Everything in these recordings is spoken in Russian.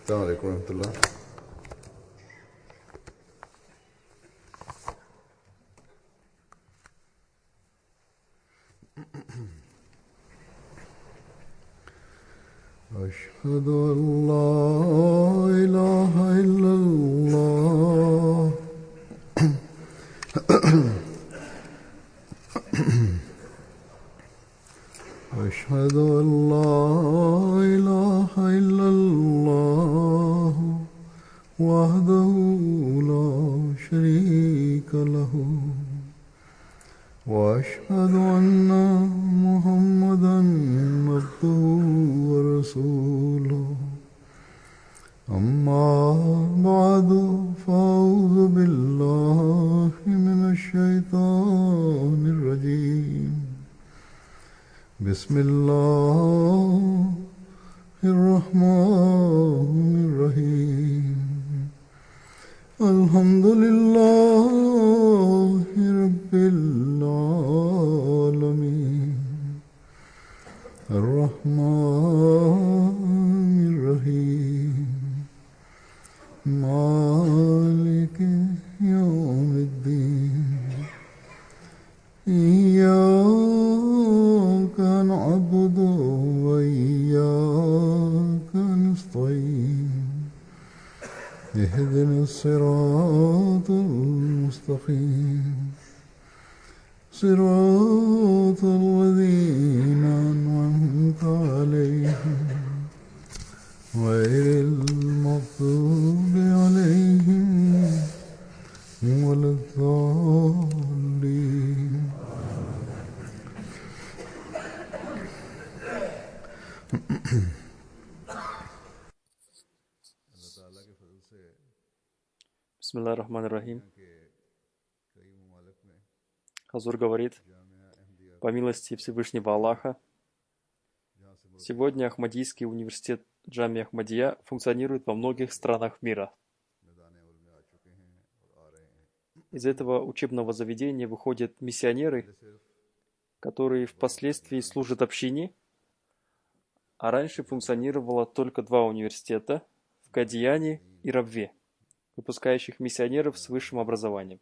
السلام عليكم ورحمة الله. أشهد أن لا إله إلا الله. أشهد أن لا إله إلا الله وحده لا شريك له وأشهد أن محمدا عبده ورسوله. أما بعد فأعوذ بالله من الشيطان الرجيم. بسم الله الرحمن الرحيم. الحمد لله رب العالمين الرحمن الرحيم مالك يوم الدين. إياك نعبد وإياك نستعين. اهدنا الصراط المستقيم صراط الذين أنعمت عليهم غير المغضوب عليهم ولا الضالين. Бисмиллахир рахманир рахим. Хазур говорит: по милости Всевышнего Аллаха, сегодня Ахмадийский университет Джамия Ахмадия функционирует во многих странах мира. Из этого учебного заведения выходят миссионеры, которые впоследствии служат общине, а раньше функционировало только два университета в Кадияне и Рабве, выпускающих миссионеров с высшим образованием.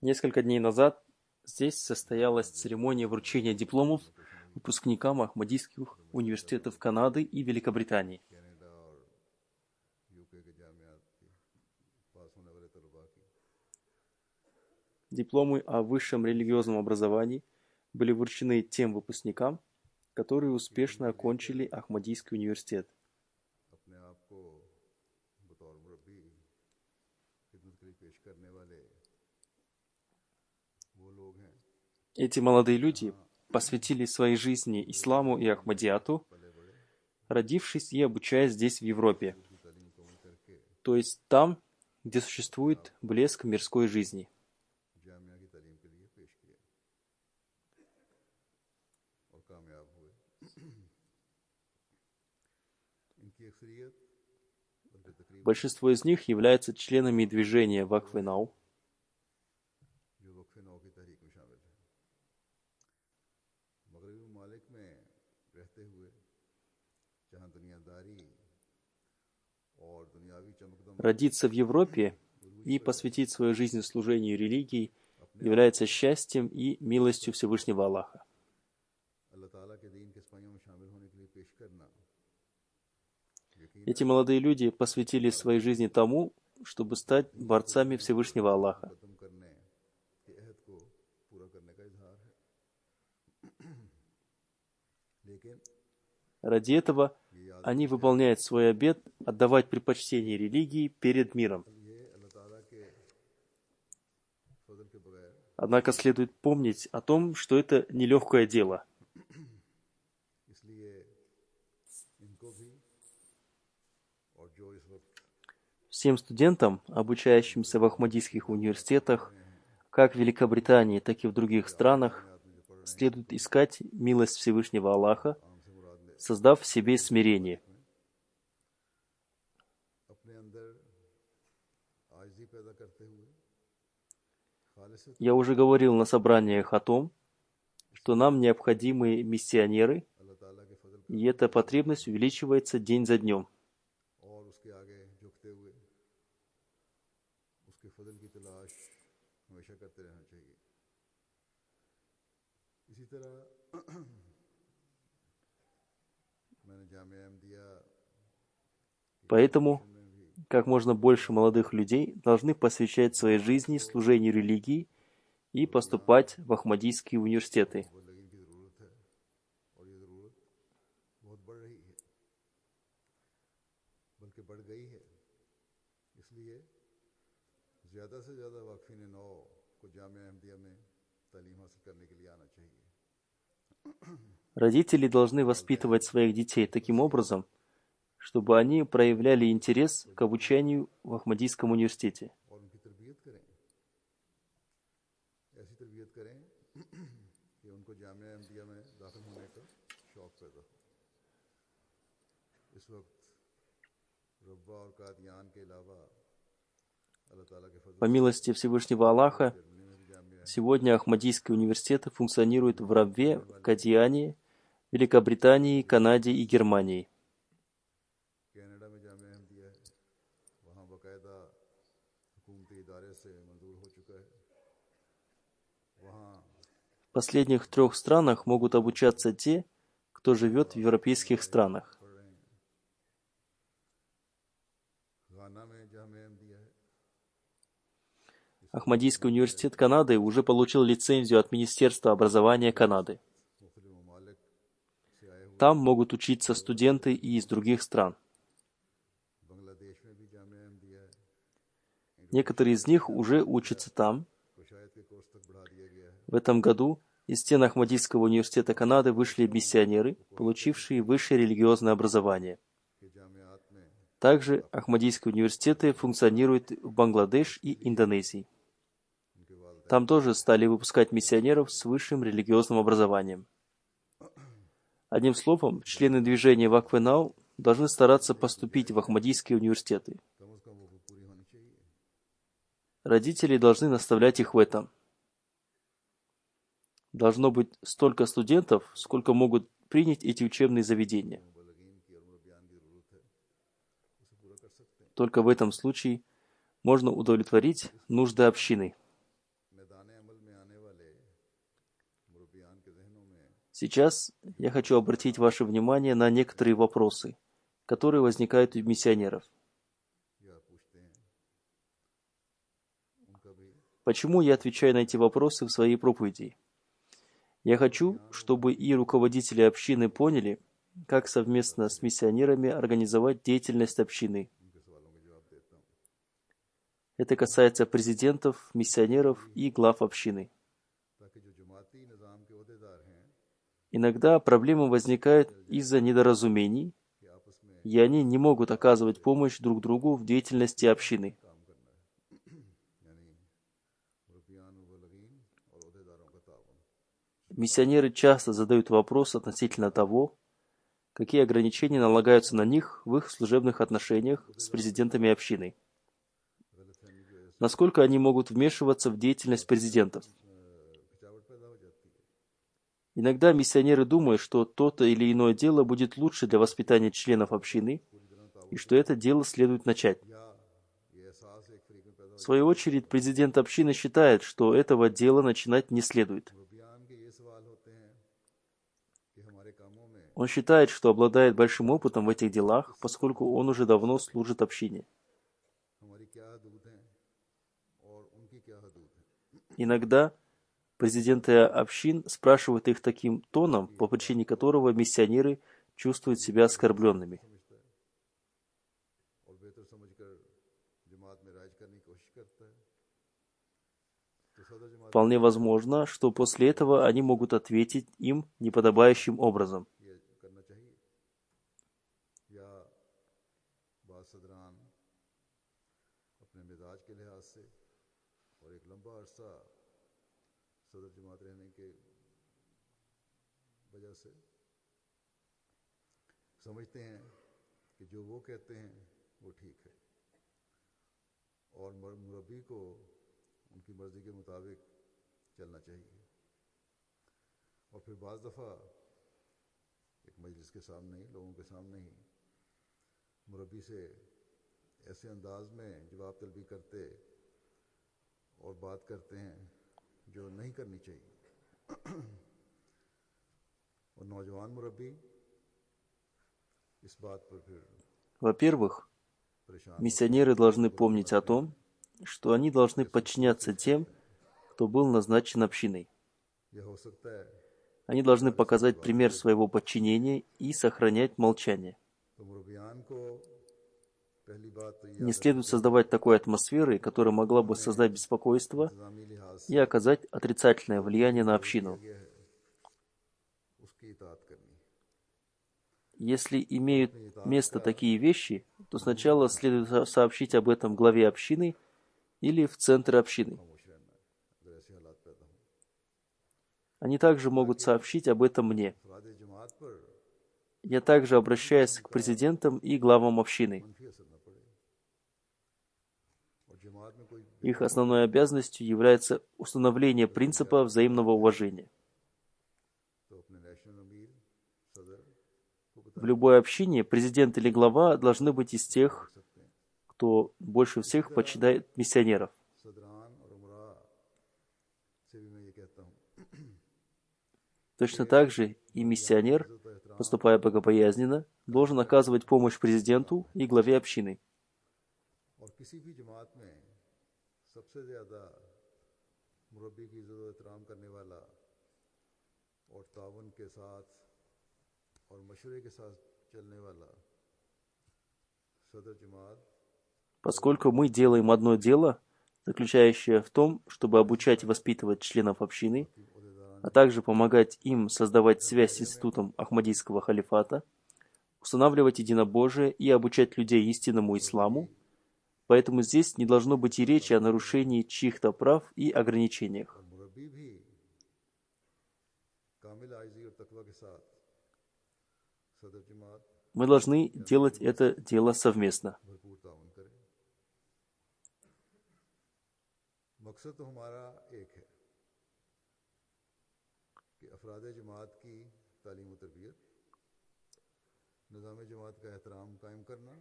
Несколько дней назад здесь состоялась церемония вручения дипломов выпускникам Ахмадийских университетов Канады и Великобритании. Дипломы о высшем религиозном образовании были вручены тем выпускникам, которые успешно окончили Ахмадийский университет. Эти молодые люди посвятили своей жизни исламу и Ахмадиату, родившись и обучаясь здесь, в Европе, то есть там, где существует блеск мирской жизни. Большинство из них являются членами движения Вакф-э-Нау. Родиться в Европе и посвятить свою жизнь служению религии является счастьем и милостью Всевышнего Аллаха. Эти молодые люди посвятили своей жизни тому, чтобы стать борцами Всевышнего Аллаха. Ради этого они выполняют свой обет отдавать предпочтение религии перед миром. Однако следует помнить о том, что это нелегкое дело. Всем студентам, обучающимся в Ахмадийских университетах, как в Великобритании, так и в других странах, следует искать милость Всевышнего Аллаха, создав в себе смирение. Я уже говорил на собраниях о том, что нам необходимы миссионеры, अल्लाह ताला के फजल и эта потребность увеличивается день за днем. और उसके आगे झुकते हुए उसके फजल की तलाश हमेशा करते रहना चाहिए। इसी तरह मैंने जामिया अहमदिया Поэтому как можно больше молодых людей должны посвящать своей жизни служению религии и поступать в Ахмадийские университеты. वो लगन की ज़रूरत है और ये ज़रूरत बहुत बढ़ रही है, बल्कि बढ़ गई है। इसलिए ज़्यादा से ज़्यादा वाक़फ़ीन नौ को जामिया अहमदिया में तालीम हासिल करने के लिए आना चाहिए। Родители должны воспитывать своих детей таким образом, чтобы они проявляли интерес к обучению в Ахмадийском университете. और उनकी तरबियत करें, ऐसी तरबियत करें कि उनको जामिया अहमदिया में दाखिल होने का शौक़ पैदा हो। इस वक्त रब्बा और कादियान के अलावा अल्लाह ताला के फजल По से милости Всевышнего Аллаха, जर्मनी में भी जामिया है, сегодня Ахмадийские университеты функционируют в Рабве, Кадиане, Великобритании, Канаде и Германии. कनाडा में जामिया अहमदिया है, वहाँ बाकायदा हुकूमती इदारे से मंजूर हो चुका है। वहाँ В последних 3 странах могут обучаться те, кто живет в европейских странах. पढ़ रहे हैं। गाना में जामिया अहमदिया है, Ахмадийский университет Канады уже получил лицензию от Министерства образования Канады. मुख्तलिफ ममालिक से आए हुए। Там могут учиться студенты и из других стран. बांग्लादेश में भी जामिया अहमदिया है, Некоторые из них уже учатся там. कुशायत के कोर्स तक बढ़ा दिया गया है। В этом году из стен Ахмадийского университета Канады вышли миссионеры, получившие высшее религиозное образование. कि जामियात में Также Ахмадийские университеты функционируют в Бангладеш и Индонезии. उनके वालिदैन Там тоже стали выпускать миссионеров с высшим религиозным образованием. Одним словом, члены движения Вакфенау должны стараться поступить в Ахмадийские университеты. कम अज़ कम वो पूरी होनी चाहिए। Родители должны наставлять их в этом. Должно быть столько студентов, сколько могут принять эти учебные заведения. मुबल्लिगीन की और मुरब्बियान की ज़रूरत है, उसे पूरा कर सकते हैं। Только в этом случае можно удовлетворить нужды общины. मैदान अमल में आने वाले मुरब्बियान के जहनों में Сейчас я хочу обратить ваше внимание на некоторые вопросы, которые возникают у миссионеров. या पूछते हैं, उनका भी Почему я отвечаю на эти вопросы в своей проповеди? Я хочу, чтобы и руководители общины поняли, как совместно с миссионерами организовать деятельность общины. उनके सवालों के जवाब देता हूँ, Это касается президентов, миссионеров и глав общины. ताकि जो जमाती निज़ाम के अहदेदार हैं Иногда проблемы возникают из-за недоразумений, कि आपस में и они не могут оказывать помощь друг другу в деятельности общины. काम करना है, यानी मुरब्बियान मुबल्लिगीन और अहदेदारों का ताउन। Миссионеры часто задают вопрос относительно того, какие ограничения налагаются на них в их служебных отношениях с президентами общины. गलतफहमी की वजह से Насколько они могут вмешиваться в деятельность президентов? खिंचावट पैदा हो जाती है। Иногда миссионеры думают, что то-то или иное дело будет лучше для воспитания членов общины, पूरी तरह ताउन и что это дело следует начать. या ये एहसास एक फरीक में पैदा हो В свою очередь, президент общины считает, что этого дела начинать не следует. मुरब्बियान के ये सवाल होते हैं कि हमारे कामों में Он считает, что обладает большим опытом в этих делах, поскольку он уже давно служит общине. हमारी क्या हदूद हैं और उनकी क्या हदूद हैं। Иногда президенты общин спрашивают их таким тоном, по причине которого миссионеры чувствуют себя оскорбленными. समझता है और बेहतर समझकर जमात में राज करने की कोशिश करता है, तो सदर जमात Вполне возможно, что после этого они могут ответить им неподобающим образом. ये करना चाहिए, या बाद सदरान अपने मिजाज के लिहाज से और एक लंबा अरसा सदर जमात रहने के वजह से समझते हैं कि जो वो कहते हैं वो ठीक है, और मुरब्बी को उनकी मर्जी के मुताबिक चलना चाहिए। और फिर बाज़ दफ़ा एक मजलिस के सामने ही, लोगों के सामने ही मुरब्बी से ऐसे अंदाज में जवाब तलबी करते और बात करते हैं जो नहीं करनी चाहिए। और नौजवान मुरब्बी इस बात पर फिर Во-первых, परेशान होते हैं, миссионеры должны बुरा помнить भला о कहते том, हैं, что они должны इसको подчиняться तौक़ीफ़ कहते тем, हैं। кто был назначен общиной. यह हो सकता है Они должны सारे सबकी показать बात пример करे, своего подчинения и сохранять молчание. तो मुरब्बियान को पहली बात तो ये Не याद रखनी следует चाहिए создавать такой атмосферы, которая कि могла бы उन्हें создать беспокойство इंतज़ामी लिहाज и से оказать отрицательное जो भी влияние на मुकर्रर किया общину. गया है उसकी इताअत करनी, Если और имеют अपनी इताअत место का такие вещи, то सबूत сначала देना следует сообщить об этом главе общины или в центр और общины. खामोश रहना है अगर ऐसे हालात पैदा हों। Они также इस तरह могут के сообщить об этом мне. अफराद जमात पर Я также किसी обращаюсь किस्म к का президентам и главам общины. मनफी असर न पड़े और जमात में कोई Их बेहतरी основной हो обязанностью является установление नजर में принципа आए взаимного уважения. तो अपने नेशनल अमीर सदर को В बताएं, любой общине президент или глава должны быть из इसको रख тех, सकते हैं। кто больше इसी всех तरह почитает миссионеров. सदरान और उमरा से भी मैं ये कहता हूँ Точно कि так же и मुरब्बियान की миссионер, इज्जत और एहतराम поступая богобоязненно, должен कायम оказывать रखना помощь इसका президенту काम है। и главе общины. और किसी भी जमात में सबसे ज़्यादा मुरब्बी की इज्जत और एहतराम करने वाला और तावन के साथ और मशवरे के साथ चलने वाला सदर जमात Поскольку мы делаем одно дело, заключающее в том, чтобы обучать и воспитывать членов общины, बाकी अहदेदारान а जमात также помогать им создавать इस связь с दायरे में институтом Ахмадийского халифата, устанавливать единобожие и обучать людей истинному मुरब्बी исламу, поэтому здесь не должно быть и речи о нарушении чьих-то прав и ограничениях. और मुरब्बी भी कामिल आइज़ी और तकवा के साथ सदर जमात Мы должны या अमीर делать जमात это से дело совместно. भरपूर ताउन करें। मकसद तो हमारा एक है कि अफराद जमात की तालीम व तरबियत, निज़ाम जमात का एहतराम कायम करना,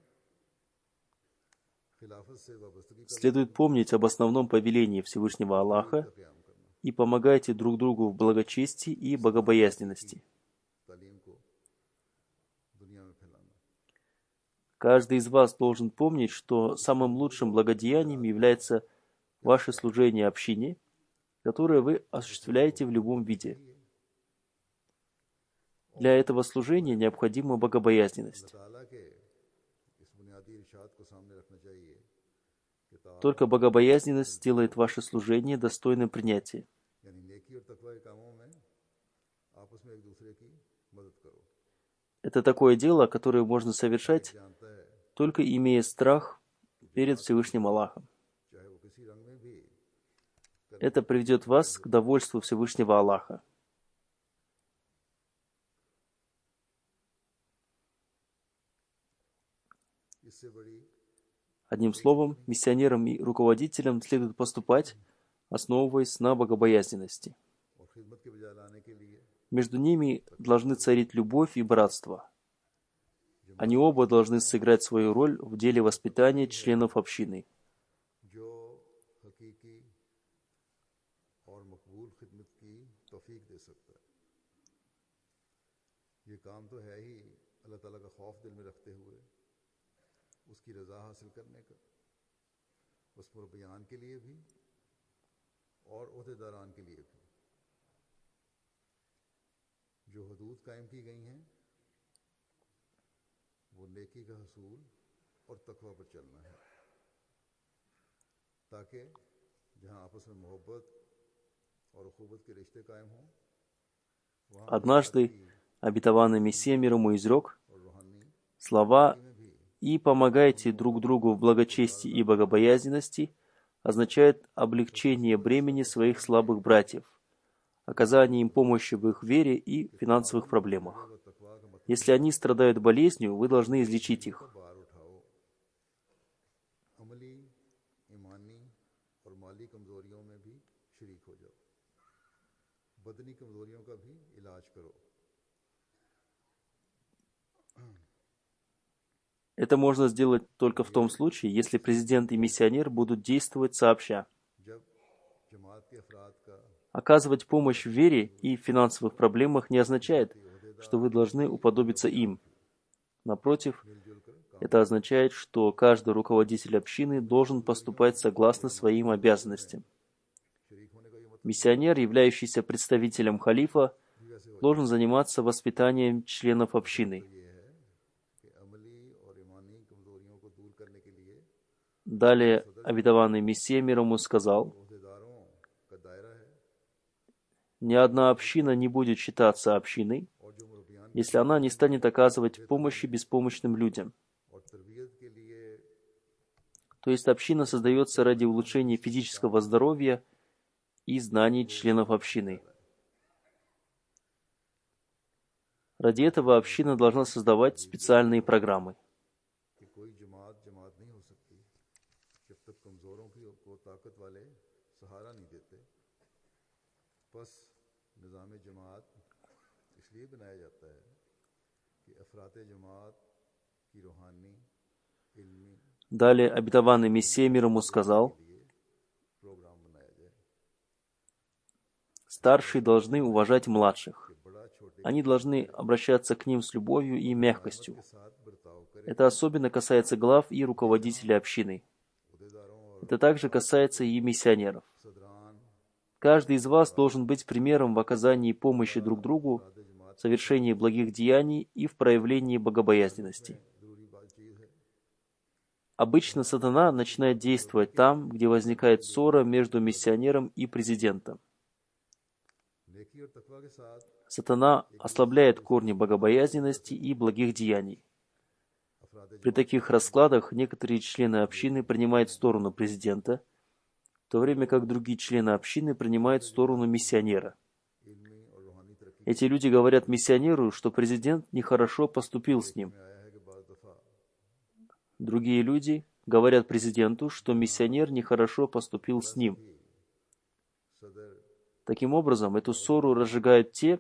खिलाफत से वाबस्तगी का Следует помнить об основном повелении Всевышнего तौहीद Аллаха का क़याम करना, и помогайте друг другу в благочестии и इस्लाम की богобоязненности. हकीकी तालीम को दुनिया में फैलाना। Каждый из вас должен помнить, что самым лучшим благодеянием является ваше служение общине, которое вы осуществляете в любом виде. Для этого служения необходима अल्लाह богобоязненность. ताला के इस बुनियादी इरशाद को सामने रखना चाहिए कि Только बогобоязненность сделает ваше служение достойным принятия. यानी नेकी और तकवा के कामों में आपस में एक दूसरे की मदद करो। Это такое дело, которое можно एक совершать, जानता है только имея страх перед Всевышним Аллахом. चाहे वो किसी रंग में भी Это приведет вас к довольству Всевышнего Аллаха. इससे बड़ी Одним словом, миссионерам и руководителям следует поступать, основываясь на богобоязненности. और खिदमत के बजाय लाने के लिए Между ними должны царить любовь и братство. Они оба должны сыграть свою роль в деле воспитания членов общины. जो हकीकी और मकबूल खिदमत की तौफीक दे सकता है। ये काम तो है ही अल्लाह ताला का खौफ दिल में रखते हुए उसकी रज़ा हासिल करने का, उस मुरब्बियान के लिए भी और ओहदेदारान के लिए भी। जो हदूद कायम की गई हैं वो नेकी का हसूल और तकवा पर चलना है, ताकि जहाँ आपस में मोहब्बत और अखूबत के रिश्ते कायम हों, वहाँ Однажды обетованный Мессия мир ему изрек और रूहानी слова में भी «И помогайте друг другу в благочестии и богобоязненности» означает облегчение бремени своих слабых братьев, оказание им помощи в их вере и финансовых проблемах. व तकवा का मतलब Если они страдают болезнью, вы должны излечить их. बार उठाओ। अमली, ईमानी और माली कमजोरियों में बदनी कमजोरियों का भी इलाज करो। Это можно сделать только в том случае, если президент и миссионер будут действовать сообща. जब जमात के अफराद का Оказывать помощь в вере и в финансовых проблемах не означает, что вы должны уподобиться им. Напротив, मिलजुल कर काम это означает, что каждый руководитель общины должен поступать согласно своим обязанностям. शरीक होने का ये मतलब Миссионер, являющийся представителем халифа, भी वैसे हो должен заниматься воспитанием членов общины. ये है कि अमली और ईमानी कमजोरियों को दूर करने के लिए Далее обетованный Мессия мир ему сказал: अहदेदारों का दायरा है ни одна община не будет считаться общиной, और जो मुरब्बियान если она не станет оказывать помощи беспомощным людям. और तरबियत के लिए То есть община создается ради улучшения физического здоровья и знаний членов общины. Ради этого община должна создавать специальные программы. कि कोई जमात जमात नहीं हो सकती जब तक कमजोरों की को ताकत वाले सहारा नहीं देते। बस निज़ाम जमात इसलिए बनाया जाता है कि अफरात जमात की रूहानी इल्मी Далее обетованный Мессия мир ему сказал: लिए प्रोग्राम बनाया जाए старшие должны уважать младших. कि बड़ा छोटे Они должны обращаться к ним с любовью и мягкостью. के साथ बर्ताव करे। Это особенно касается глав и руководителей общины. अहदेदारों और Это также касается и миссионеров. सदरान Каждый из вас должен быть примером в оказании помощи друг другу, в совершении благих деяний и в проявлении богобоязненности. जरूरी बात चीज़ है। Обычно сатана начинает действовать там, где возникает ссора между миссионером и президентом. नेकी और तकवा के साथ Сатана ослабляет корни богобоязненности и благих деяний. अफराद При таких раскладах некоторые члены общины принимают сторону президента, в то время как другие члены общины принимают сторону миссионера. इल्मी और रूहानी तरक्की Эти люди говорят миссионеру, что президент нехорошо поступил с ним. में आया है कि बाज़ दफ़ा Другие люди говорят президенту, что миссионер нехорошо поступил с ним. सदर Таким образом, эту ссору разжигают те,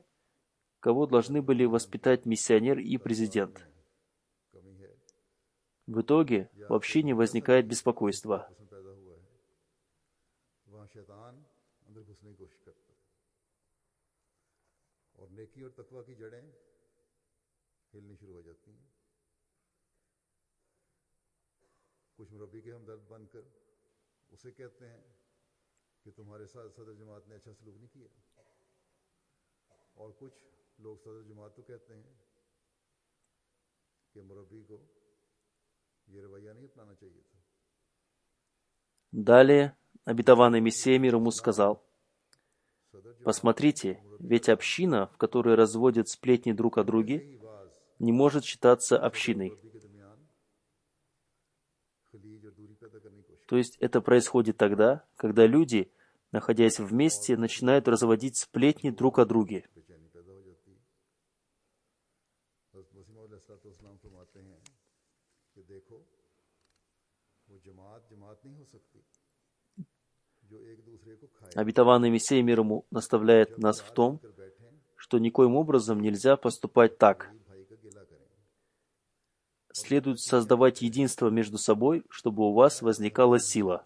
кого должны были воспитать миссионер и президент. कमी है В итоге в общине возникает беспокойство. उसमें पैदा हुआ है वहाँ शैतान अंदर घुसने की कोशिश करता है और नेकी और तकवा की जड़ें हिलनी शुरू हो जाती हैं। कुछ मुरब्बी के हमदर्द बनकर उसे कहते हैं कि तुम्हारे साथ सदर जमात ने अच्छा सलूक नहीं किया और कुछ लोग सदर जमात को कहते हैं कि मुरब्बी को ये रवैया नहीं अपनाना चाहिए था। Далее обетованный Мессия мир ему сказал: सदर जमात посмотрите, ведь община, в которой разводят сплетни друг о друге, ही बाज не может считаться общиной. मुरब्बी के दरमियान खलीज और दूरी पैदा करने की कोशिश То есть это происходит тогда, когда люди, находясь вместе, начинают разводить сплетни друг о друге. बेचैनी पैदा हो जाती है। हज़रत मसीह मौद अलैहिस्सलाम फरमाते हैं कि देखो वो जमात जमात नहीं हो सकती जो एक दूसरे को खाए Обетованный Мессия мир ему наставляет нас в том, कर बैठे что никоим образом нельзя поступать так. भाई का गिला करें। Следует создавать единство между собой, чтобы у вас возникала сила.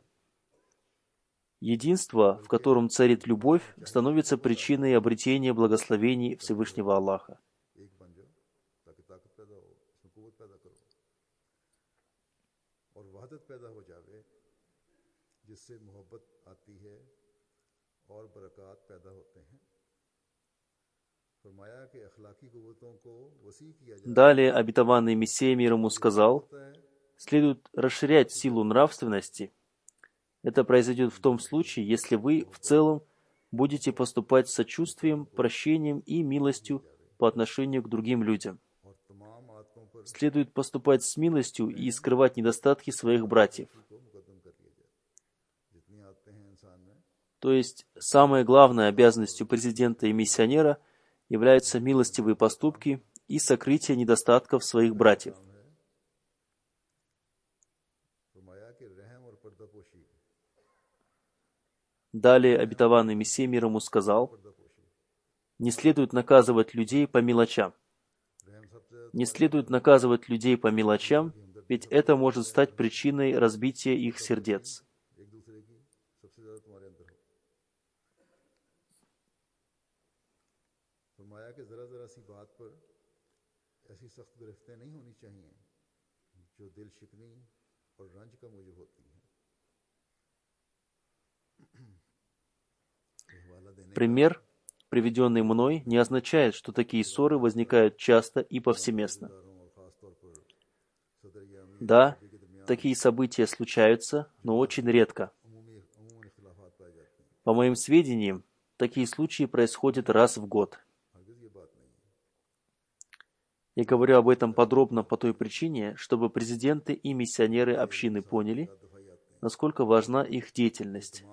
Единство, в котором царит любовь, становится причиной обретения благословений Всевышнего Аллаха. एक बन जाओ ताकि ताकत पैदा हो, इसमें कुव्वत पैदा करो और वहदत पैदा हो जावे जिससे मोहब्बत आती है और बरक़ात पैदा होते हैं। फरमाया कि अखलाकी कुव्वतों को वसी किया Далее обетованный Мессия мир ему сказал: जाता है следует расширять силу нравственности. Это произойдет в том случае, если вы в целом будете поступать с сочувствием, прощением и милостью по отношению к другим людям. और तमाम आदतों पर Следует поступать с милостью и скрывать недостатки своих братьев. को मुकद्दम कर लिया जाए। जितनी आदतें हैं इंसान में То есть, самой главной обязанностью президента и миссионера являются милостивые поступки и сокрытие недостатков своих братьев. काम है। फरमाया कि रहम और पर्दापोशी Далее обетованный Мессия мир ему сказал: पर्दापोशी Не следует наказывать людей по мелочам. Не следует наказывать людей по мелочам, ведь это может стать причиной разбития их сердец. Пример, приведенный мной, не означает, что такие ссоры возникают часто и повсеместно. Да, такие события случаются, но очень редко. По моим сведениям, такие случаи происходят раз в год. Я говорю об этом подробно по той причине, чтобы президенты и миссионеры общины поняли, насколько важна их деятельность.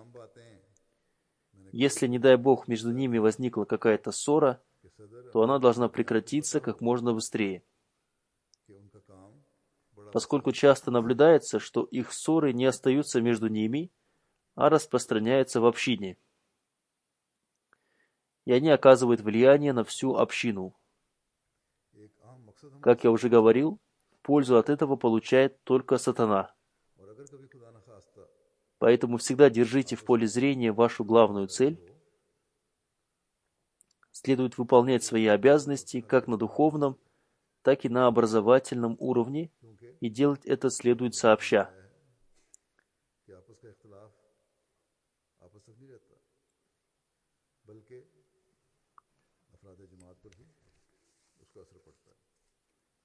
Если, не дай Бог, между ними возникла какая-то ссора, то она должна прекратиться как можно быстрее. Поскольку часто наблюдается, что их ссоры не остаются между ними, а распространяются в общине. И они оказывают влияние на всю общину. Как я уже говорил, пользу от этого получает только сатана. Поэтому всегда держите в поле зрения вашу главную цель. Следует выполнять свои обязанности как на духовном, так и на образовательном уровне, и делать это следует сообща.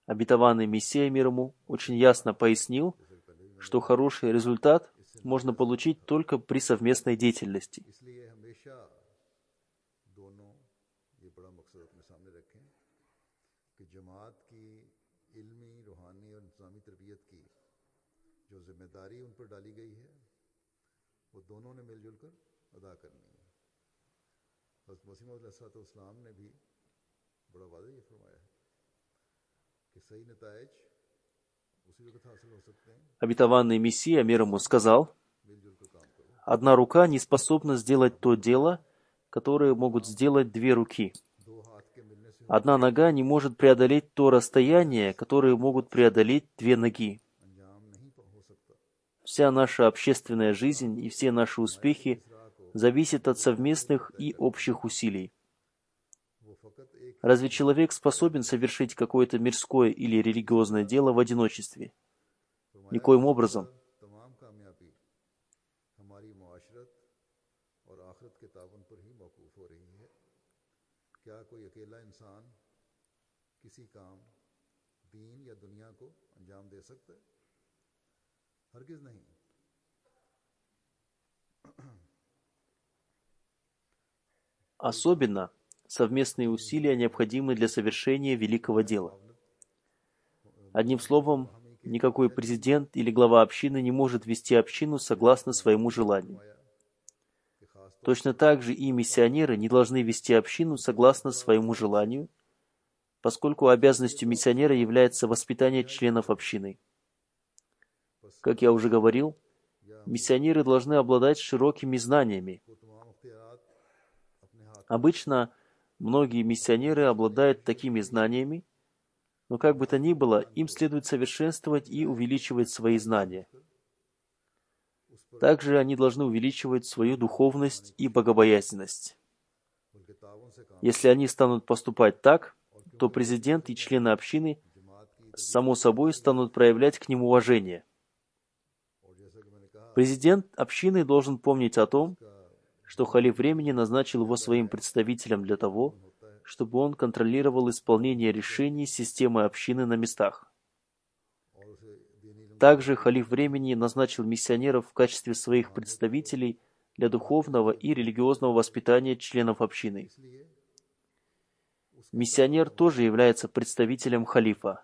Обетованный Мессия мир ему очень ясно пояснил, что хороший результат можно получить только при совместной деятельности. Обетованный Мессия мир ему сказал: «Одна рука не способна сделать то дело, которое могут сделать две руки. Одна нога не может преодолеть то расстояние, которое могут преодолеть две ноги. Вся наша общественная жизнь и все наши успехи зависят от совместных и общих усилий. Разве человек способен совершить какое-то мирское или религиозное дело в одиночестве? Никоим образом. Особенно совместные усилия необходимы для совершения великого дела. Одним словом, никакой президент или глава общины не может вести общину согласно своему желанию. Точно так же и миссионеры не должны вести общину согласно своему желанию, поскольку обязанностью миссионера является воспитание членов общины. Как я уже говорил, миссионеры должны обладать широкими знаниями. Обычно многие миссионеры обладают такими знаниями, но как бы то ни было, им следует совершенствовать и увеличивать свои знания. Также они должны увеличивать свою духовность и богобоязненность. Если они станут поступать так, то президент и члены общины, само собой, станут проявлять к ним уважение. Президент общины должен помнить о том, что халиф времени назначил его своим представителем для того, чтобы он контролировал исполнение решений системы общины на местах. Также халиф времени назначил миссионеров в качестве своих представителей для духовного и религиозного воспитания членов общины. Миссионер тоже является представителем халифа.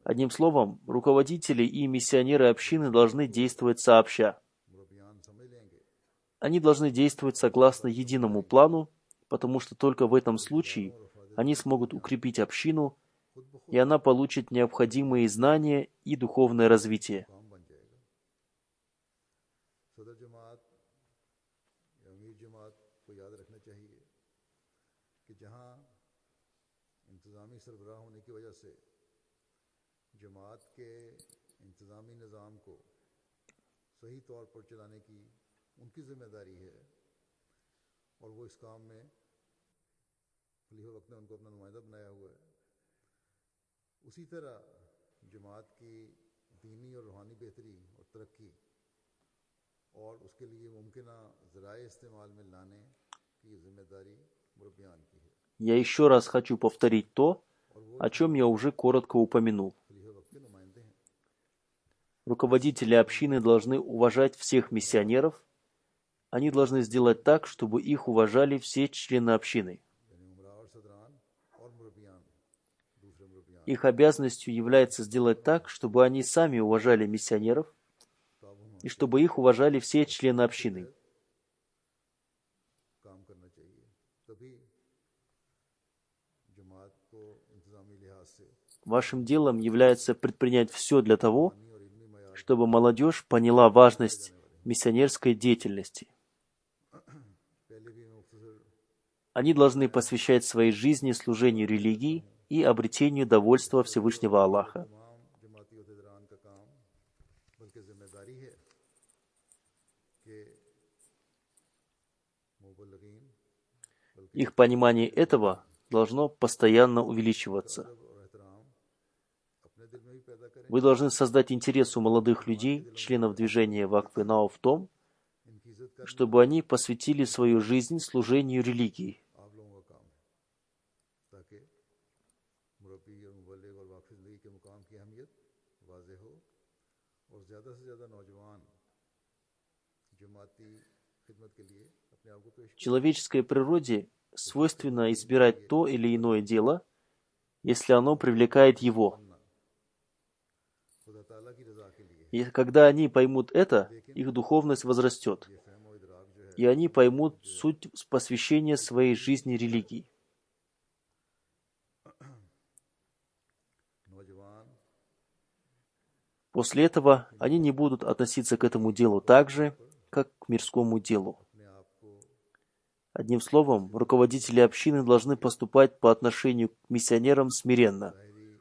Одним словом, руководители и миссионеры общины должны действовать сообща. Они должны действовать согласно единому плану, потому что только в этом случае они смогут укрепить общину, и она получит необходимые знания и духовное развитие. आपको याद रखना चाहिए कि जहाँ इंतज़ामी सरबराह होने की वजह से जमात के इंतज़ामी निज़ाम को सही तौर पर चलाने की उनकी ज़िम्मेदारी है और वो इस काम में खलीफा वक्त ने उनको अपना नुमाइंदा बनाया हुआ है, उसी तरह जमात की दीनी और रूहानी बेहतरी और तरक्की और उसके लिए मुमकिना ज़राए इस्तेमाल में लाने की ज़िम्मेदारी मुरब्बियान की है। Я еще раз хочу повторить то, о чем я уже коротко упомянул. खलीफा वक्त के नुमाइंदे हैं। Руководители общины должны уважать всех миссионеров. Они должны сделать так, чтобы их уважали все члены общины. यानी उमरा और सदरान और मुरब्बियान, दूसरे मुरब्बियान Их обязанностью является сделать так, чтобы они сами уважали миссионеров и чтобы их уважали все члены общины. काम करना चाहिए, तभी जमात को इंतज़ामी लिहाज से Вашим делом является предпринять все для того, чтобы молодежь поняла важность миссионерской деятельности. पहले भी मैं मुख्तसर Они должны посвящать своей жизни служению религии и обретению довольства Всевышнего Аллаха. तमाम जमाती अहदेदारान का काम बल्कि जिम्मेदारी है कि मुबल्लिगीन Их понимание этого должно постоянно увеличиваться. और एहतराम अपने दिल में भी पैदा करें। Вы должны создать интерес у молодых людей, членов движения Вакф Нау, в том, इनकी इज्जत करना чтобы они посвятили свою жизнь служению религии. आप लोगों का काम है, ताकि मुरब्बी और मुबल्लिग और वाक़िफ़ ज़िंदगी के मुकाम की अहमियत वाज़ेह हो और ज़्यादा से ज़्यादा नौजवान जमाती खिदमत के लिए अपने आप को पेश करें। Человеческой природе свойственно избирать то или иное дело, если оно привлекает его. खुदा ताला की रज़ा के लिए И когда они поймут это, их духовность возрастет, ये फ़हम और इदराक जो है и они поймут суть посвящения своей жизни религии. नौजवान После этого они не будут относиться к этому делу так же, как к мирскому делу. अपने आप को Одним словом, руководители общины должны поступать по отношению к миссионерам смиренно. ज़ाहिरी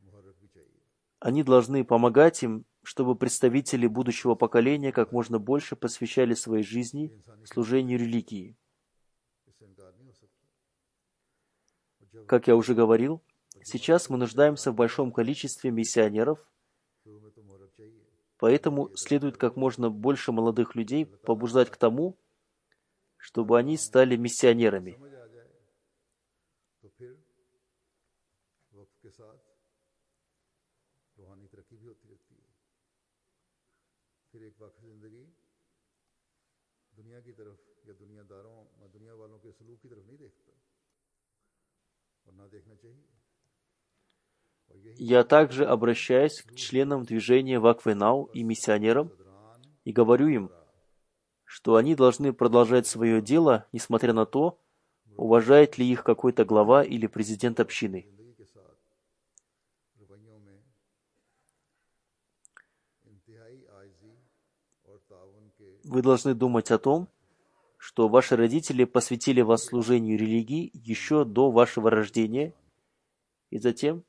मुहर्रक भी चाहिए। Они должны помогать им, чтобы представители будущего поколения как можно больше посвящали своей жизни служению религии. इससे इनकार नहीं हो सकता। और जब Как я уже говорил, сейчас мы нуждаемся в большом количестве миссионеров, शुरू में तो मुहर्रक चाहिए, поэтому следует как можно больше молодых людей побуждать к тому, чтобы они стали миссионерами. समझ आ जाए तो फिर वक्त के साथ रूहानी तरक्की भी होती रहती है। फिर एक वाक़ई ज़िंदगी दुनिया की तरफ या दुनियादारों या दुनिया वालों के सलूक की तरफ नहीं देखता और ना देखना चाहिए। और यही Я также обращаюсь к членам движения Вакф Нау и миссионерам सदरान и говорю им, что они должны продолжать свое дело, несмотря на то, уважает ли их какой-то глава или президент общины. ज़िंदगी के साथ रवैयों में इंतहाई आजिज़ी और ताउन के Вы должны думать о том, что ваши родители посвятили вас служению религии еще до вашего рождения, и затем,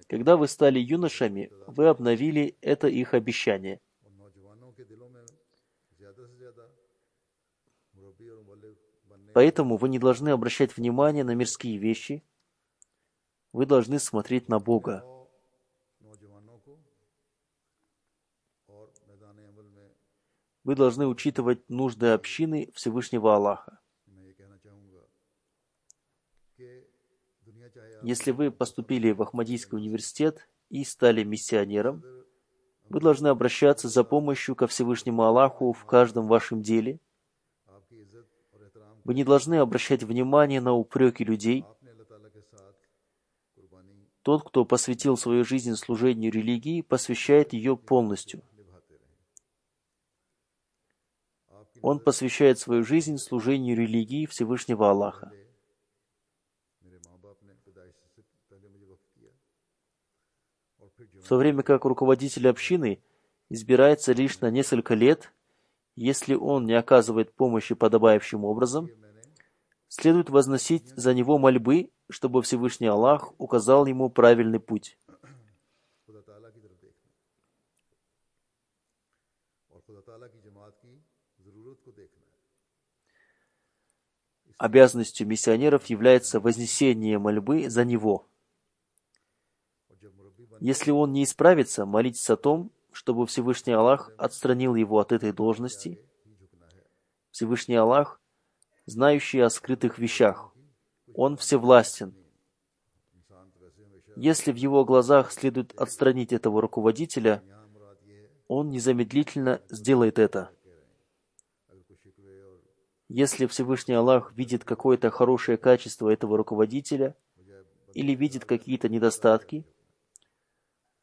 когда вы стали юношами, вы обновили это их обещание. और नौजवानों के दिलों में ज़्यादा से ज़्यादा मुरब्बी और मुबल्लिग बनने Поэтому вы не должны обращать внимание на мирские вещи, вы должны смотреть на Бога. नौजवानों को और मैदान अमल में Вы должны учитывать нужды общины Всевышнего Аллаха. मैं ये कहना चाहूँगा कि दुनिया चाहे आप Если вы поступили в Ахмадийский университет и стали миссионером, вы должны обращаться за помощью ко Всевышнему Аллаху в каждом вашем деле. आपकी इज्जत और एहतराम Вы не должны обращать внимание на упреки людей. आपने अल्लाह ताला के साथ कुर्बानी Тот, кто посвятил свою жизнь служению религии, посвящает ее полностью. निभाते रहे। आपकी Он посвящает свою жизнь служению религии Всевышнего Аллаха. मेरे माँ बाप ने पैदाइश से पहले मुझे वक्त किया और फिर В то время как руководитель общины избирается лишь на несколько лет, если он не оказывает помощи подобающим образом, मैंने следует возносить за него мольбы, чтобы Всевышний Аллах указал ему правильный путь. खुदा ताला की तरफ देखना और खुदा ताला की जमात की ज़रूरत को देखना है। Обязанностью миссионеров является вознесение мольбы за него. और जब मुरब्बी बन Если он не исправится, молитесь о том, чтобы Всевышний Аллах отстранил его от этой должности. ही झुकना है, Всевышний Аллах, знающий о скрытых вещах, Он всевластен. इंसान तो वैसे हमेशा Если в его глазах следует отстранить этого руководителя, यहाँ मुराद ये है он незамедлительно сделает это. कह रहे हैं अगर कोई शिकवे और Если Всевышний Аллах видит какое-то хорошее качество этого руководителя मुझे или видит какие-то недостатки,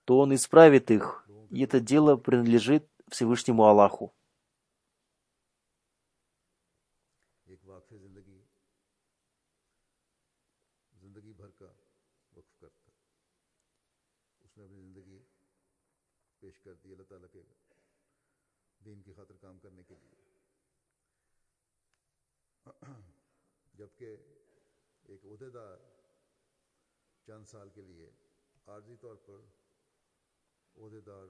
то он исправит их, и это дело принадлежит Всевышнему Аллаху. एक वाक़ ज़िंदगी ज़िंदगी भर का वक्फ करता उसने अपनी ज़िंदगी पेश कर दी अल्लाह ताला के दीन की खातिर काम करने के लिए, जबकि एक ओहदेदार चंद साल के लिए आर्जी तौर पर ओहदेदार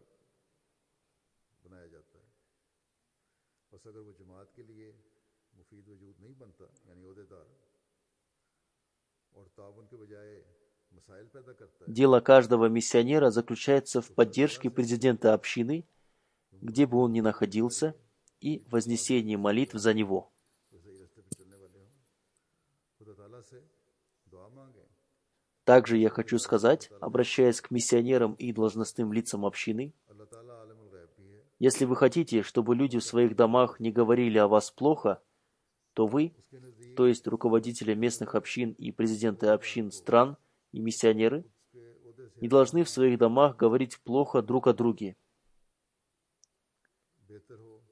बनाया जाता है, बस अगर वो जमात के लिए मुफीद वजूद नहीं बनता यानी ओहदेदार और ताउन के बजाय मसाइल पैदा करता है, Дело каждого миссионера заключается в поддержке президента общины, где бы он ни находился, и вознесении молитв за него. तो सही रास्ते पे चलने वाले हों, खुदा ताला से दुआ मांगें। Также я хочу сказать, обращаясь к миссионерам и должностным лицам общины, अल्लाह ताला आलिमुल गैब भी है, если вы хотите, чтобы люди в своих домах не говорили о вас плохо, то вы, उसके नज़दीक то есть руководители местных общин и президенты общин стран и миссионеры, उसके ओहदे से не должны в своих домах говорить плохо друг о друге. बेहतर हो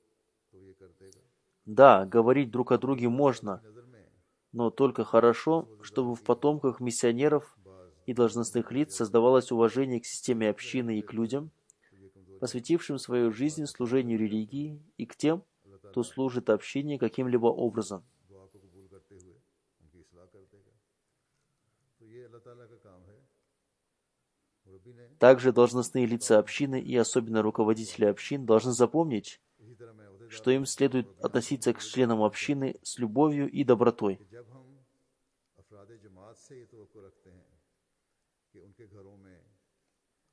तो ये कर देगा। Да, говорить друг о друге можно, नज़र में но только хорошо, чтобы в потомках миссионеров बाज и должностных лиц создавалось уважение к системе общины и к людям, तो ये कमज़ोर посвятившим свою жизнь служению религии, и к тем, кто служит общине каким-либо образом. दुआ को कबूल करते हुए उनकी इसलाह कर देगा। तो ये अल्लाह ताला का काम है। मुरब्बी ने Также должностные лица общины и особенно руководители общин должны запомнить, इसी तरह मैं ओहदेदार что им следует относиться к членам общины с любовью и добротой. कि जब हम अफराद जमात से ये तवक्को रखते हैं कि उनके घरों में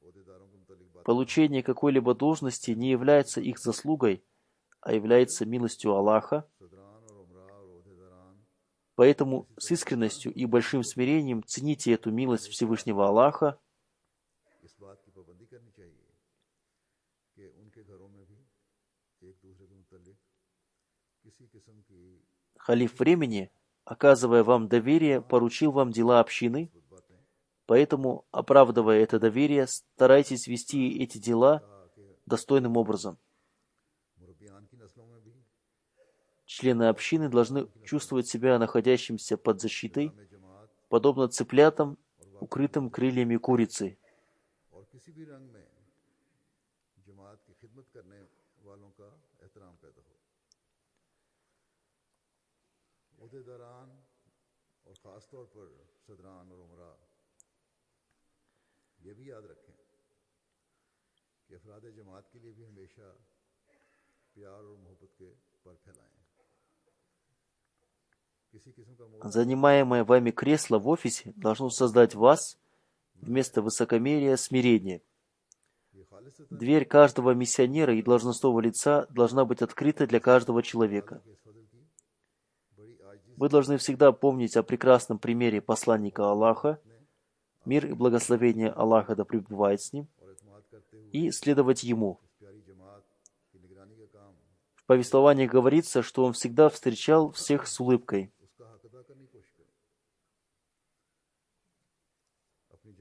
ओहदेदारों के मुतालिक बात Получение какой-либо должности не является их заслугой, а является милостью Аллаха, सदरान और उमरा और ओहदेदारान поэтому с искренностью и большим смирением цените эту милость Всевышнего Аллаха, इस बात की पाबंदी करनी चाहिए कि उनके घरों में भी एक दूसरे के मुतालिक किसी किस्म की халиф времени, оказывая вам доверие, поручил вам дела общины, बातें поэтому, оправдывая это доверие, старайтесь вести эти дела ताकि достойным образом. मुरब्बियान की नस्लों में भी Члены общины должны чувствовать себя находящимся под защитой, में जमात подобно цыплятам, укрытым крыльями курицы. और किसी भी रंग में जमात की खिदमत करने वालों का एहतराम पैदा हो। ओहदेदारान और ख़ास तौर पर सदरान और उमरा ये भी याद रखें कि अफराद जमात के लिए भी हमेशा प्यार और मोहब्बत के पर फैलाएं। किसी किस्म का मोह Занимаемое вами кресло в офисе должно создать в вас вместо высокомерия смирение. ये खालिस Дверь каждого миссионера и должностного лица должна быть открыта для каждого человека. के इस फजल की बड़ी आजिज़ी Вы должны всегда помнить о прекрасном примере посланника Аллаха, мир и благословение Аллаха да пребывает с ним, और एतमाद करते हुए и следовать ему. इस प्यारी जमात की निगरानी का काम В повествовании говорится, что он всегда встречал всех с улыбкой. उसका हक अदा करने की कोशिश करें। अपनी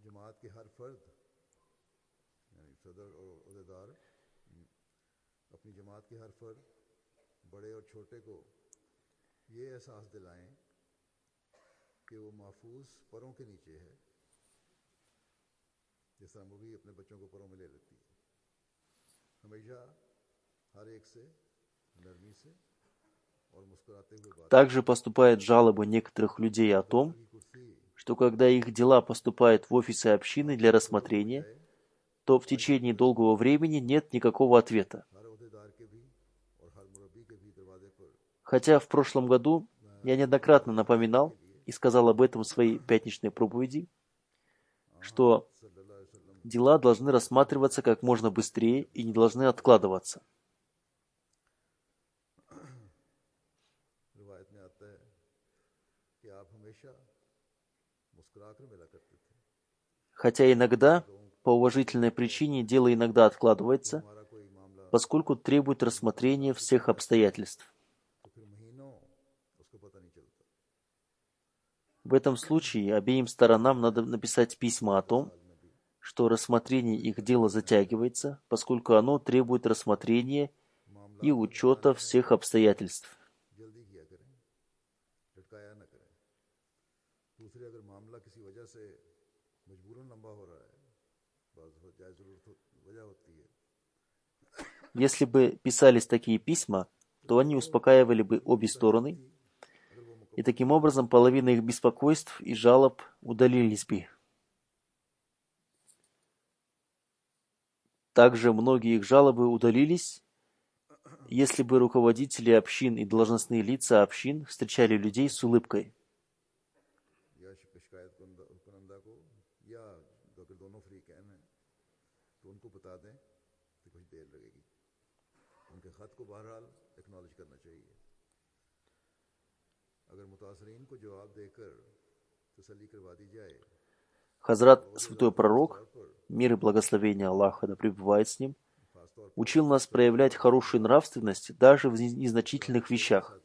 जमात के हर फर्द यानी सदर और अहदेदार अपनी जमात के हर फर्द बड़े और छोटे को ये एहसास दिलाएं कि वो महफूज परों के नीचे है, जैसा मुर्गी अपने बच्चों को परों में ले लेती है। हमेशा हर एक से नरमी से Также поступают жалобы некоторых людей о том, что когда их дела поступают в офисы общины для рассмотрения, то в течение долгого времени нет никакого ответа. Хотя в прошлом году я неоднократно напоминал и сказал об этом в своей пятничной проповеди, что дела должны рассматриваться как можно быстрее и не должны откладываться. Хотя иногда, по уважительной причине, дело иногда откладывается, поскольку требует рассмотрения всех обстоятельств. В этом случае обеим сторонам надо написать письма о том, что рассмотрение их дела затягивается, поскольку оно требует рассмотрения и учета всех обстоятельств. Если бы писались такие письма, то они успокаивали бы обе стороны, и таким образом половина их беспокойств и жалоб удалились бы. Также многие их жалобы удалились, если бы руководители общин и должностные лица общин встречали людей с улыбкой. Хазрат, святой пророк, мир и благословение Аллаха да пребывает с ним, учил нас проявлять хорошую нравственность даже в незначительных вещах.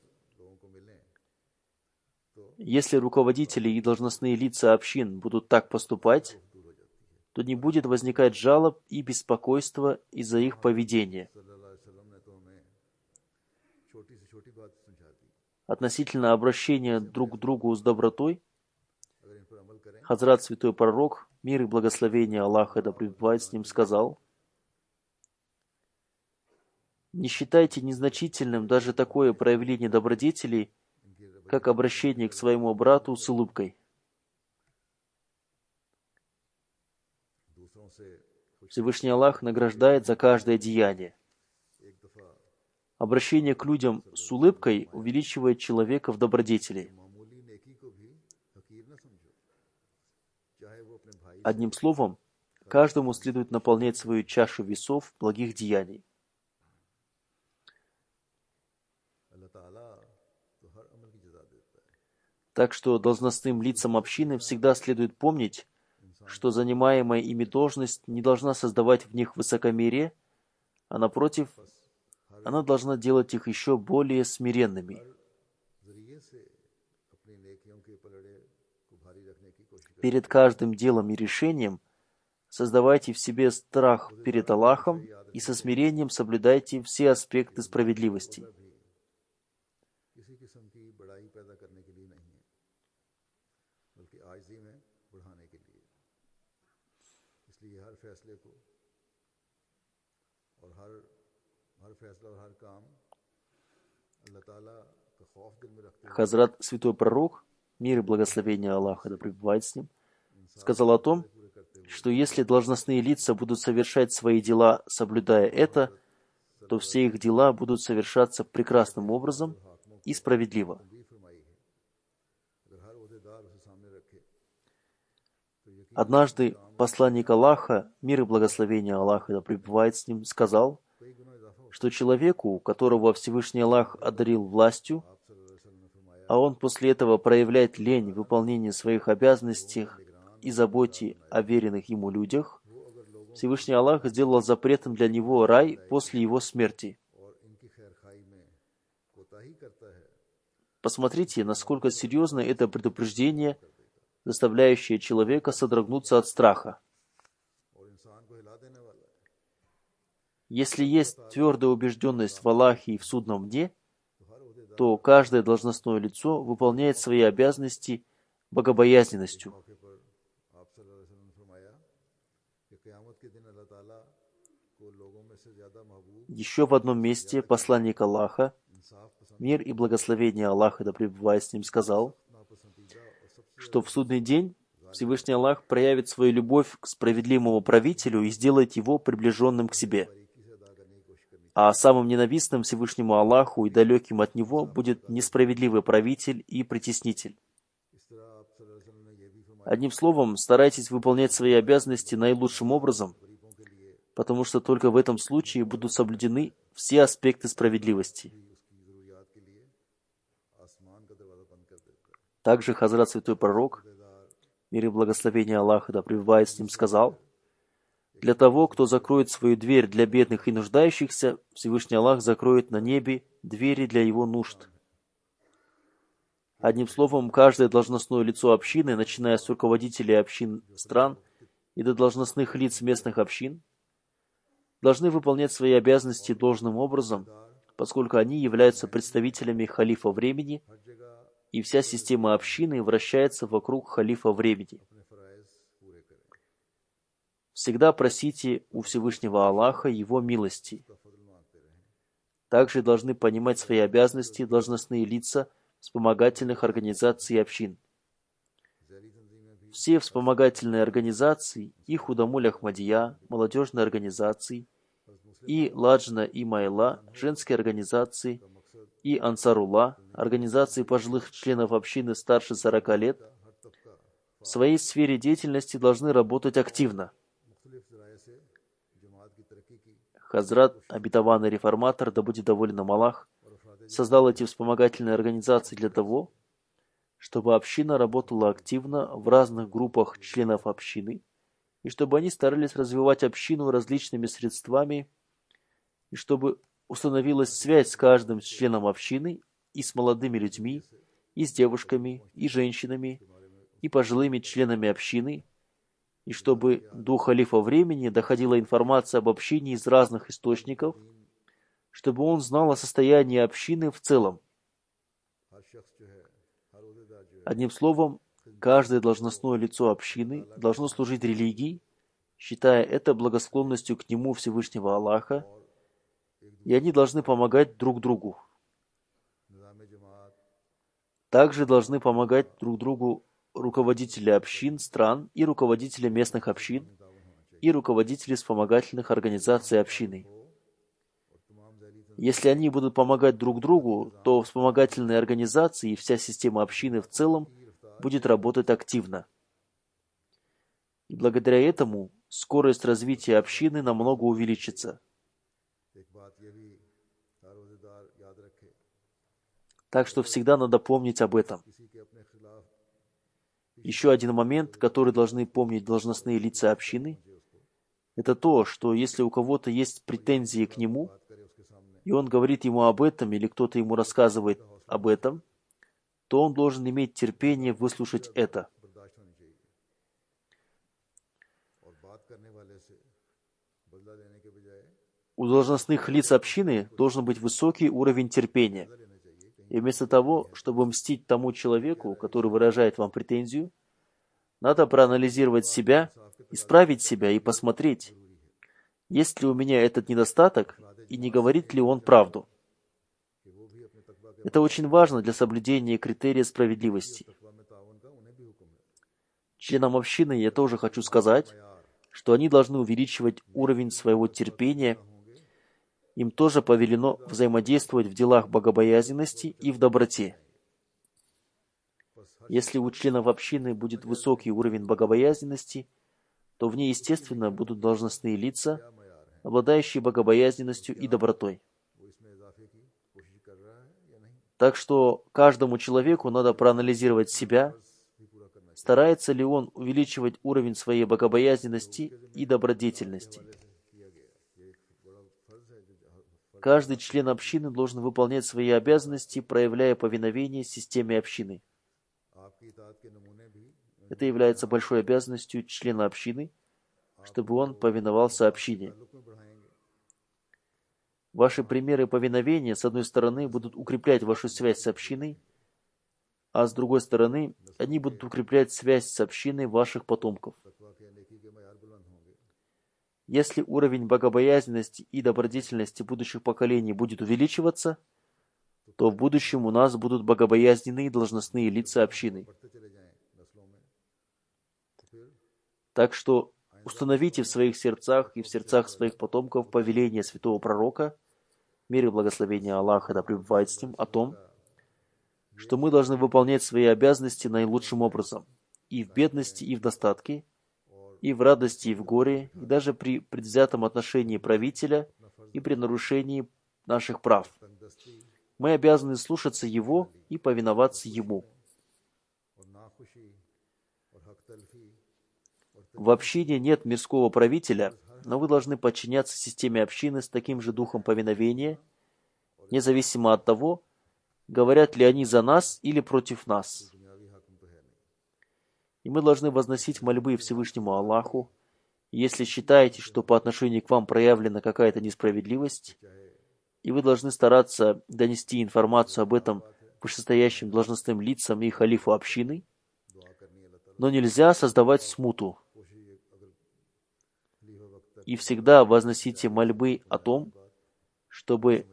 Если руководители и должностные лица общин будут так поступать, то не будет возникать жалоб и беспокойства из-за их поведения. Относительно обращения друг к другу с добротой, Хазрат святой пророк, мир и благословение Аллаха да пребывает с ним, сказал: «Не считайте незначительным даже такое проявление добродетелей, как обращение к своему брату с улыбкой. Всевышний Аллах награждает за каждое деяние. Обращение к людям с улыбкой увеличивает человека в добродетели. Одним словом, каждому следует наполнять свою чашу весов благих деяний. Так что должностным лицам общины всегда следует помнить, что занимаемая ими должность не должна создавать в них высокомерие, а напротив, она должна делать их еще более смиренными. Перед каждым делом и решением создавайте в себе страх перед Аллахом и со смирением соблюдайте все аспекты справедливости. Хазрат святой пророк, мир и благословение Аллаха да пребывает с ним, сказал о том, что если должностные лица будут совершать свои дела, соблюдая это, то все их дела будут совершаться прекрасным образом и справедливо. Однажды посланник Аллаха, мир и благословение Аллаха да пребывает с ним, сказал, что человеку, которого Всевышний Аллах одарил властью, а он после этого проявляет лень в выполнении своих обязанностей и заботе о веренных ему людях, Всевышний Аллах сделал запретом для него рай после его смерти. Посмотрите, насколько серьезно это предупреждение, заставляющее человека содрогнуться от страха. Если есть твердая убежденность в Аллахе и в судном дне, то каждое должностное лицо выполняет свои обязанности богобоязненностью. Еще в одном месте посланник Аллаха, мир и благословение Аллаха, да пребывает с ним, сказал, что в судный день Всевышний Аллах проявит свою любовь к справедливому правителю и сделает его приближенным к себе. А самым ненавистным Всевышнему Аллаху и далеким от него будет несправедливый правитель и притеснитель. Одним словом, старайтесь выполнять свои обязанности наилучшим образом, потому что только в этом случае будут соблюдены все аспекты справедливости. Также Хазрат Святой Пророк, мир и благословение Аллаха, да пребывает с ним, сказал, для того, кто закроет свою дверь для бедных и нуждающихся, Всевышний Аллах закроет на небе двери для его нужд. Одним словом, каждое должностное лицо общины, начиная с руководителей общин стран и до должностных лиц местных общин, должны выполнять свои обязанности должным образом, поскольку они являются представителями халифа времени, и вся система общины вращается вокруг халифа времени. Всегда просите у Всевышнего Аллаха Его милости. Также должны понимать свои обязанности должностные лица вспомогательных организаций и общин. Все вспомогательные организации и Худамуль Ахмадия, молодежные организации, и Ладжна и Майла, женские организации, и Ансарулла, организации пожилых членов общины старше 40 лет, в своей сфере деятельности должны работать активно. Хазрат, обетованный реформатор, да будет доволен им Аллах, создал эти вспомогательные организации для того, чтобы община работала активно в разных группах членов общины, и чтобы они старались развивать общину различными средствами, и чтобы установилась связь с каждым членом общины и с молодыми людьми, и с девушками, и женщинами, и пожилыми членами общины, и чтобы до халифа времени доходила информация об общине из разных источников, чтобы он знал о состоянии общины в целом. Одним словом, каждое должностное лицо общины должно служить религии, считая это благосклонностью к нему Всевышнего Аллаха, и они должны помогать друг другу. Также должны помогать друг другу руководители общин, стран и руководители местных общин и руководители вспомогательных организаций общины. Если они будут помогать друг другу, то вспомогательные организации и вся система общины в целом будет работать активно. И благодаря этому скорость развития общины намного увеличится. Так что всегда надо помнить об этом. Еще один момент, который должны помнить должностные лица общины, это то, что если у кого-то есть претензии к нему, и он говорит ему об этом, или кто-то ему рассказывает об этом, то он должен иметь терпение выслушать это. У должностных лиц общины должен быть высокий уровень терпения. И вместо того, чтобы мстить тому человеку, который выражает вам претензию, надо проанализировать себя, исправить себя и посмотреть, есть ли у меня этот недостаток и не говорит ли он правду. Это очень важно для соблюдения критерия справедливости. Членам общины я тоже хочу сказать, что они должны увеличивать уровень своего терпения. Им тоже повелено взаимодействовать в делах богобоязненности и в доброте. Если у членов общины будет высокий уровень богобоязненности, то в ней, естественно, будут должностные лица, обладающие богобоязненностью и добротой. Так что каждому человеку надо проанализировать себя, старается ли он увеличивать уровень своей богобоязненности и добродетельности. Каждый член общины должен выполнять свои обязанности, проявляя повиновение системе общины. Это является большой обязанностью члена общины, чтобы он повиновался общине. Ваши примеры повиновения, с одной стороны, будут укреплять вашу связь с общиной, а с другой стороны, они будут укреплять связь с общиной ваших потомков. Если уровень богобоязненности и добродетельности будущих поколений будет увеличиваться, то в будущем у нас будут богобоязненные должностные лица общины. Так что установите в своих сердцах и в сердцах своих потомков повеление святого пророка, мир и благословение Аллаха да пребывает с ним, о том, что мы должны выполнять свои обязанности наилучшим образом, и в бедности, и в достатке, и в радости, и в горе, и даже при предвзятом отношении правителя и при нарушении наших прав. Мы обязаны слушаться его и повиноваться ему. В общине нет мирского правителя, но вы должны подчиняться системе общины с таким же духом повиновения, независимо от того, говорят ли они за нас или против нас. И мы должны возносить мольбы Всевышнему Аллаху. И если считаете, что по отношению к вам проявлена какая-то несправедливость, и вы должны стараться донести информацию об этом вышестоящим должностным лицам и халифу общины, но нельзя создавать смуту. И всегда возносите мольбы о том, чтобы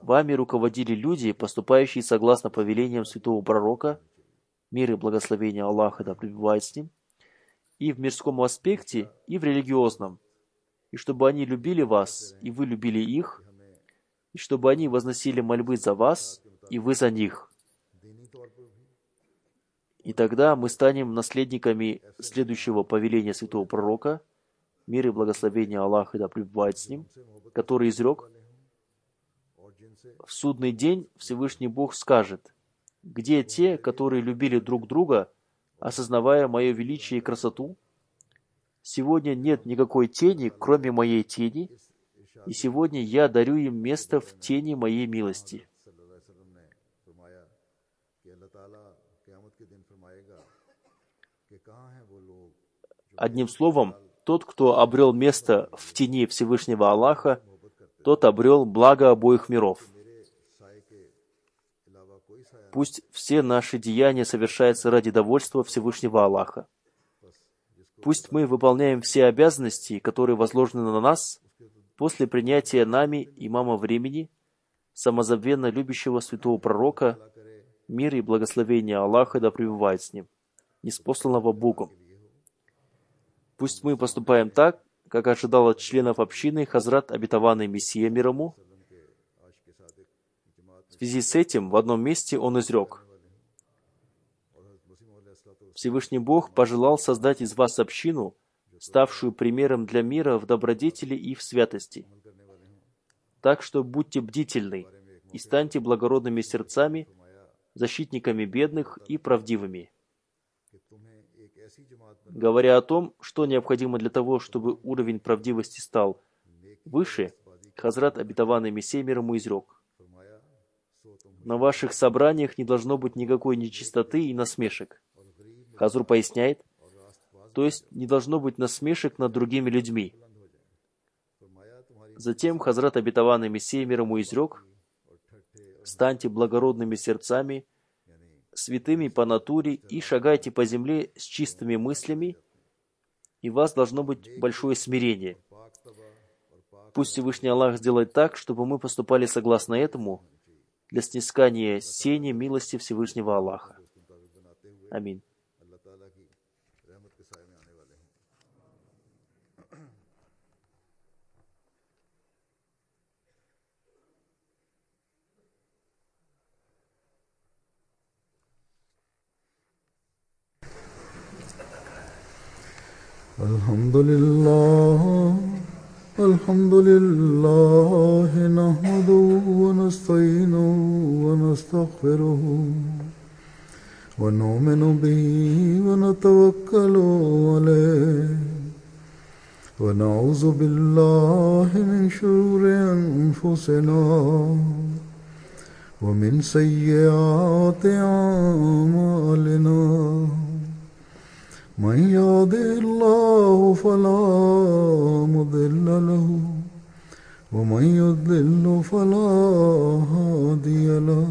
вами руководили люди, поступающие согласно повелениям святого пророка, мир и благословение Аллаха да пребывает с ним, и в мирском аспекте, и в религиозном, и чтобы они любили вас, и вы любили их, и чтобы они возносили мольбы за вас, и вы за них. И тогда мы станем наследниками следующего повеления святого пророка, мир и благословение Аллаха да пребывает с ним, который изрек: в судный день Всевышний Бог скажет: где те, которые любили друг друга, осознавая мое величие и красоту? Сегодня нет никакой тени, кроме моей тени, и сегодня я дарю им место в тени моей милости. Одним словом, тот, кто обрел место в тени Всевышнего Аллаха, тот обрел благо обоих миров. Пусть все наши деяния совершаются ради довольства Всевышнего Аллаха. Пусть мы выполняем все обязанности, которые возложены на нас после принятия нами имама времени, самозабвенно любящего святого пророка, мир и благословение Аллаха да пребывает с ним, ниспосланного Богом. Пусть мы поступаем так, как ожидал от членов общины Хазрат обетованный Мессия мир ему. В связи с этим в одном месте он изрек: Всевышний Бог пожелал создать из вас общину, ставшую примером для мира в добродетели и в святости. Так что будьте бдительны и станьте благородными сердцами, защитниками бедных и правдивыми. Говоря о том, что необходимо для того, чтобы уровень правдивости стал выше, Хазрат обетованный Мессия мир ему изрек: на ваших собраниях не должно быть никакой нечистоты и насмешек. Хазур поясняет, то есть не должно быть насмешек над другими людьми. Затем Хазрат обетованный Мессия мир ему изрек: станьте благородными сердцами, святыми по натуре и шагайте по земле с чистыми мыслями, и у вас должно быть большое смирение. Пусть Всевышний Аллах сделает так, чтобы мы поступали согласно этому для снискания сени милости Всевышнего Аллаха. Аминь. الحمد لله نحمده ونستعينه ونستغفره ونؤمن به ونتوكل عليه ونعوذ بالله من شرور أنفسنا ومن سيئات أعمالنا من يهده الله فلا مضل له ومن يضلل فلا هادي له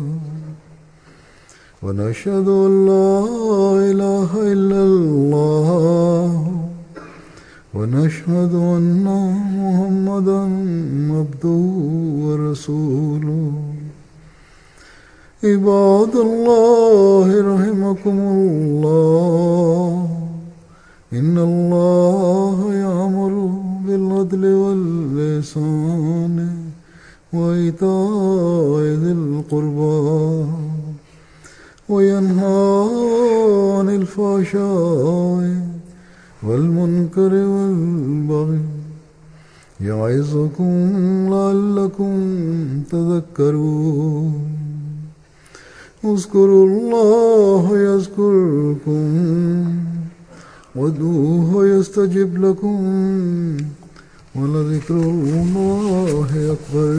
ونشهد أن لا إله إلا الله ونشهد أن محمدا عبده ورسوله عباد الله رحمكم الله إن الله يأمر بالعدل والإحسان وإيتاء ذي القربى وينهى عن الفحشاء والمنكر والبغي يعظكم لعلكم تذكرون اذكروا الله يذكركم وادعوه يستجب لكم ولذكر الله أكبر